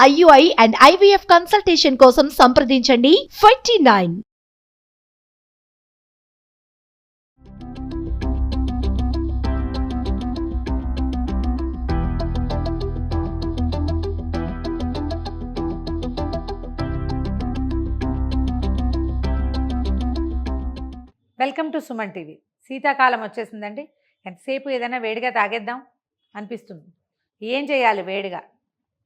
IUI and IVF consultation కోసం సంప్రదించండి 29. Welcome to Suman TV. శీతాకాలం వచ్చేసిందండి. ఎంతసేపు ఏదైనా వేడిగా తాగేద్దాం అనిపిస్తుంది. ఏం చేయాలి? వేడిగా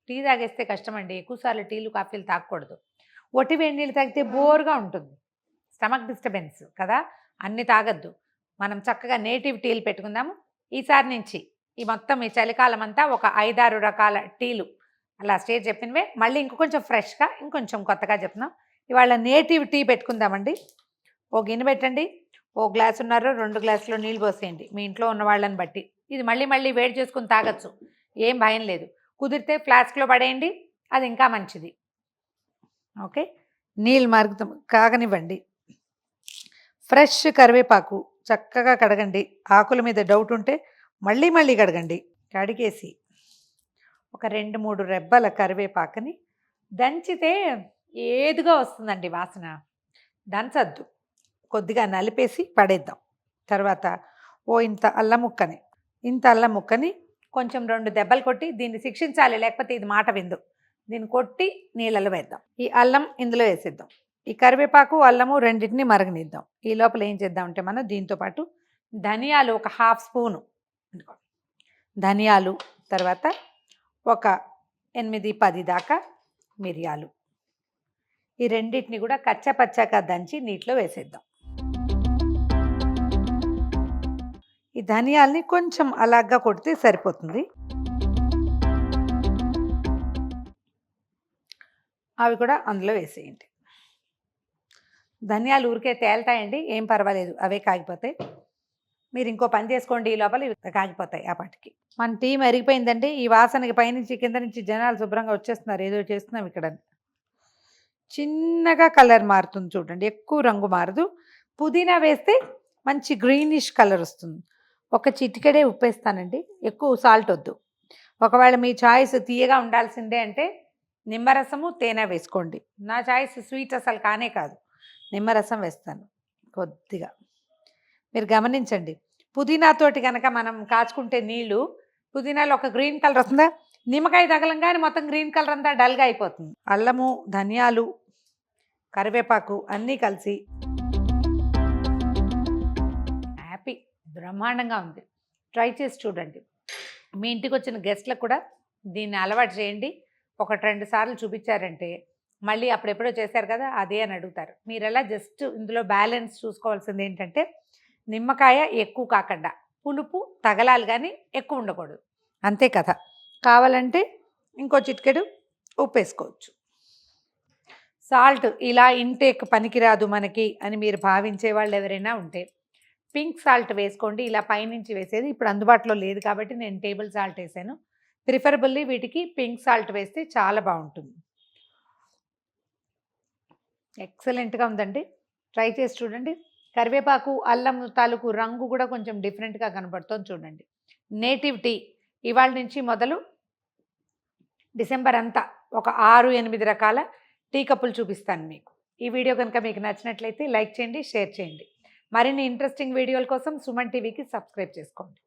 టీ తాగేస్తే కష్టమండి. ఎక్కువసార్లు టీలు కాఫీలు తాగకూడదు. ఒట్టి వేడి నీళ్ళు తాగితే బోర్గా ఉంటుంది, స్టమక్ డిస్టర్బెన్స్ కదా. అన్నీ తాగద్దు. మనం చక్కగా నేటివ్ టీలు పెట్టుకుందాము. ఈసారి నుంచి ఈ మొత్తం ఈ చలికాలం అంతా ఒక 5-6 రకాల టీలు అలా స్టేజ్ చెప్పినవే మళ్ళీ ఇంకొంచెం ఫ్రెష్గా ఇంకొంచెం కొత్తగా చెప్తున్నాం. ఇవాళ నేటివ్ టీ పెట్టుకుందామండి. ఓ గిన్నె పెట్టండి. ఓ గ్లాసున్నర 2 గ్లాసులు నీళ్ళు పోసేయండి మీ ఇంట్లో ఉన్న వాళ్ళని బట్టి. ఇది మళ్ళీ వేడి చేసుకుని తాగొచ్చు, ఏం భయం లేదు. కుదిరితే ఫ్లాస్క్లో పడేయండి, అది ఇంకా మంచిది. ఓకే, నీళ్ళు కాగనివ్వండి. ఫ్రెష్ కరివేపాకు చక్కగా కడగండి. ఆకుల మీద డౌట్ ఉంటే మళ్ళీ కడగండి. కడిగేసి ఒక 2-3 రెబ్బల కరివేపాకుని దంచితే ఏదుగా వస్తుందండి వాసన. దంచద్దు, కొద్దిగా నలిపేసి పడేద్దాం. తర్వాత ఇంత అల్లం ముక్కని కొంచెం 2 దెబ్బలు కొట్టి దీన్ని శిక్షించాలి, లేకపోతే ఇది మాట విందు. దీన్ని కొట్టి నీళ్ళలో వేద్దాం. ఈ అల్లం ఇందులో వేసేద్దాం. ఈ కరివేపాకు అల్లము రెండింటిని మరగనిద్దాం. ఈ లోపల ఏం చేద్దామంటే మనం దీంతోపాటు ధనియాలు ఒక 1/2 స్పూను ధనియాలు, తర్వాత ఒక 8-10 దాకా మిరియాలు, ఈ రెండింటిని కూడా కచ్చపచ్చగా దంచి నీటిలో వేసేద్దాం. ఈ ధనియాల్ని కొంచెం అలాగా కొడితే సరిపోతుంది. అవి కూడా అందులో వేసేయండి. ధనియాలు ఊరికే తేలుతాయండి, ఏం పర్వాలేదు, అవే కాగిపోతాయి. మీరు ఇంకో పని చేసుకోండి, ఈ లోపల ఇవి కాగిపోతాయి. ఆ పాటికి మన టీ మరిగిపోయిందండి. ఈ వాసనకి పైనుంచి కింద నుంచి జనాలు శుభ్రంగా వచ్చేస్తున్నారు, ఏదో చేస్తున్నాం ఇక్కడ. చిన్నగా కలర్ మారుతుంది చూడండి, ఎక్కువ రంగు మారదు. పుదీనా వేస్తే మంచి గ్రీనిష్ కలర్ వస్తుంది. ఒక చిటికెడే ఉప్పేస్తానండి, ఎక్కువ సాల్ట్ వద్దు. ఒకవేళ మీ చాయిస్ తీయగా ఉండాల్సిందే అంటే నిమ్మరసము తేనె వేసుకోండి. నా చాయిస్ స్వీట్ అసలు కానే కాదు, నిమ్మరసం వేస్తాను కొద్దిగా. మీరు గమనించండి, పుదీనాతోటి కనుక మనం కాచుకుంటే నీళ్ళు, పుదీనాలో ఒక గ్రీన్ కలర్ వస్తుందా, నిమ్మకాయ తగలంగానే మొత్తం గ్రీన్ కలర్ అంతా డల్గా అయిపోతుంది. అల్లము, ధనియాలు, కరివేపాకు అన్నీ కలిసి హ్యాపీ, బ్రహ్మాండంగా ఉంది. ట్రై చేసి చూడండి. మీ ఇంటికి వచ్చిన గెస్ట్లకు కూడా దీన్ని అలవాటు చేయండి. 1-2 సార్లు చూపించారంటే మళ్ళీ అప్పుడెప్పుడో చేశారు కదా అదే అని అడుగుతారు. మీరు ఎలా జస్ట్ ఇందులో బ్యాలెన్స్ చూసుకోవాల్సింది ఏంటంటే నిమ్మకాయ ఎక్కువ కాకుండా పులుపు తగలాలి, కానీ ఎక్కువ ఉండకూడదు, అంతే కదా. కావాలంటే ఇంకో చిటికెడు ఉప్పు వేసుకోవచ్చు. సాల్ట్ ఇలా ఇంటేక్ పనికిరాదు మనకి అని మీరు భావించే వాళ్ళు ఎవరైనా ఉంటే పింక్ సాల్ట్ వేసుకోండి. ఇలా పైనుంచి వేసేది ఇప్పుడు అందుబాటులో లేదు కాబట్టి నేను టేబుల్ సాల్ట్ వేసాను. ప్రిఫరబుల్లీ వీటికి పింక్ సాల్ట్ వేస్తే చాలా బాగుంటుంది. ఎక్సలెంట్గా ఉందండి, ట్రై చేసి చూడండి. కరివేపాకు అల్లం తాలూకు రంగు కూడా కొంచెం డిఫరెంట్గా కనబడుతుంది చూడండి. నేటివ్ టీ ఇవాళ నుంచి మొదలు డిసెంబర్ అంతా ఒక 6-8 రకాల టీ కప్పులు చూపిస్తాను మీకు. ఈ వీడియో కనుక మీకు నచ్చినట్లయితే లైక్ చేయండి, షేర్ చేయండి. మరిన్ని ఇంట్రెస్టింగ్ వీడియోల కోసం సుమన్ టీవీకి సబ్స్క్రైబ్ చేసుకోండి.